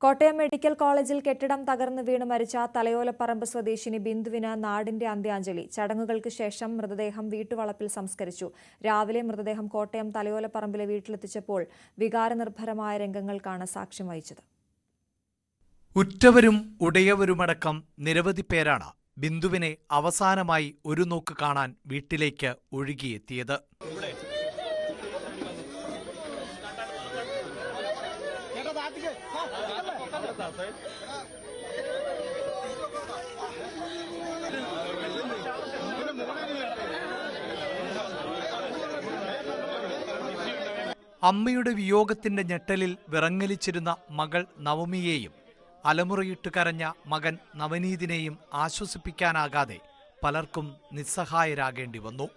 Kottayam medical കോളേജിൽ കെട്ടിടം തകർന്നു വീണ് മരിച്ച തലയോലപ്പറമ്പ് സ്വദേശിനി ബിന്ദുവിന് നാടിന്റെ അന്ത്യാഞ്ജലി. ചടങ്ങുകൾക്ക് ശേഷം മൃതദേഹം വീട്ടുവളപ്പിൽ സംസ്കരിച്ചു. രാവിലെ മൃതദേഹം കോട്ടയം തലയോലപ്പറമ്പിലെ വീട്ടിലെത്തിച്ചപ്പോൾ വികാരനിർഭരമായ രംഗങ്ങൾക്കാണ് സാക്ഷ്യം വഹിച്ചത്. ഉറ്റവരും ഉടയവരുമടക്കം നിരവധി പേരാണ് ബിന്ദുവിനെ അവസാനമായി ഒരു നോക്ക് കാണാൻ വീട്ടിലേക്ക് ഒഴുകിയെത്തിയത്. അമ്മയുടെ വിയോഗത്തിന്റെ ഞെട്ടലിൽ വിറങ്ങലിച്ചിരുന്ന മകൾ നവമിയെയും അലമുറയിട്ട് കരഞ്ഞ മകൻ നവനീതിനെയും ആശ്വസിപ്പിക്കാനാകാതെ പലർക്കും നിസ്സഹായരാകേണ്ടി വന്നു.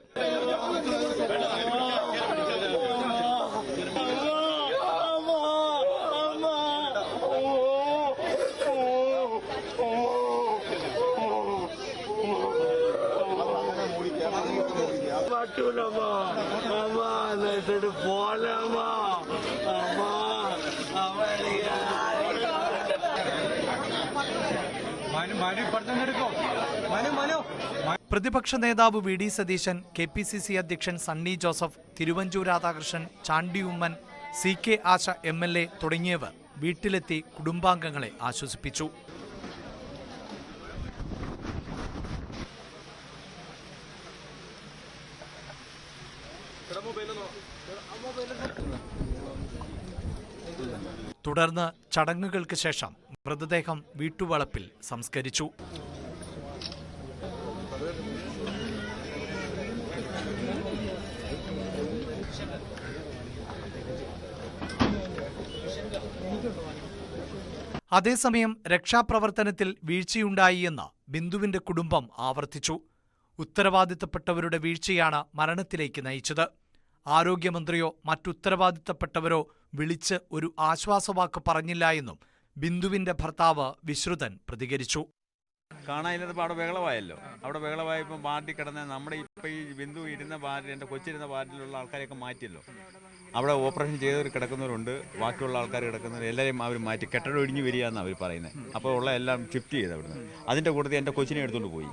പ്രതിപക്ഷ നേതാവ് വി.ഡി. സതീശൻ, കെ.പി.സി.സി അധ്യക്ഷൻ സണ്ണി ജോസഫ്, തിരുവഞ്ചൂർ രാധാകൃഷ്ണൻ, ചാണ്ടി ഉമ്മൻ, സി.കെ. ആശ എം.എൽ.എ തുടങ്ങിയവർ വീട്ടിലെത്തി കുടുംബാംഗങ്ങളെ ആശ്വസിപ്പിച്ചു. തുടർന്ന് ചടങ്ങുകൾക്ക് ശേഷം മൃതദേഹം വീട്ടുവളപ്പിൽ സംസ്കരിച്ചു. അതേസമയം രക്ഷാപ്രവർത്തനത്തിൽ വീഴ്ചയുണ്ടായി എന്ന് ബിന്ദുവിന്റെ കുടുംബം ആവർത്തിച്ചു. ഉത്തരവാദിത്തപ്പെട്ടവരുടെ വീഴ്ചയാണ് മരണത്തിലേക്ക് നയിച്ചത്. ആരോഗ്യമന്ത്രിയോ മറ്റുത്തരവാദിത്തപ്പെട്ടവരോ വിളിച്ച് ഒരു ആശ്വാസവാക്ക് പറഞ്ഞില്ല എന്നും ബിന്ദുവിന്റെ ഭർത്താവ് വിശ്രുതൻ പ്രതികരിച്ചു. കാണാനില്ലാത്തപ്പോൾ അവിടെ ബഹളമായല്ലോ. അവിടെ ബഹളമായപ്പോൾ വാർഡിൽ കിടന്ന നമ്മുടെ ഇപ്പം ഈ ബിന്ദു ഇരുന്ന വാർഡിൽ, എൻ്റെ കൊച്ചിരുന്ന വാർഡിലുള്ള ആൾക്കാരെയൊക്കെ മാറ്റിയല്ലോ. അവിടെ ഓപ്പറേഷൻ ചെയ്തവർ കിടക്കുന്നവരുണ്ട്, ബാക്കിയുള്ള ആൾക്കാർ കിടക്കുന്നവർ എല്ലാവരെയും അവർ മാറ്റി. കെട്ടിടം ഒഴിഞ്ഞു വരിക എന്നാണ് അവർ പറയുന്നത്. അപ്പോൾ ഉള്ള എല്ലാം ഷിഫ്റ്റ് ചെയ്ത് അവിടുന്ന്. അതിൻ്റെ കൂട്ടത്തിൽ എൻ്റെ കൊച്ചിനെ എടുത്തുകൊണ്ട് പോയി.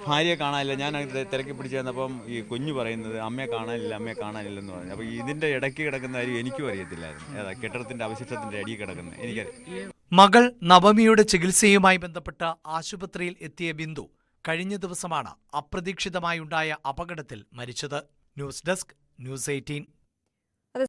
ഭാര്യയെ കാണാനില്ല. ഞാൻ തിരക്കി പിടിച്ച് തന്നപ്പം ഈ കുഞ്ഞു പറയുന്നത് അമ്മയെ കാണാനില്ലെന്ന് പറഞ്ഞു. അപ്പോൾ ഇതിൻ്റെ ഇടയ്ക്ക് കിടക്കുന്ന കാര്യം എനിക്കും അറിയത്തില്ലായിരുന്നു. ഏതാ കെട്ടിടത്തിൻ്റെ അവശിഷ്ടത്തിൻ്റെ അടിയിൽ കിടക്കുന്നത് എനിക്കറിയാം. മകൾ നവമിയുടെ ചികിത്സയുമായി ബന്ധപ്പെട്ട ആശുപത്രിയിൽ എത്തിയ ബിന്ദു കഴിഞ്ഞ ദിവസമാണ് അപ്രതീക്ഷിതമായുണ്ടായ അപകടത്തിൽ മരിച്ചത്. News desk, news 18.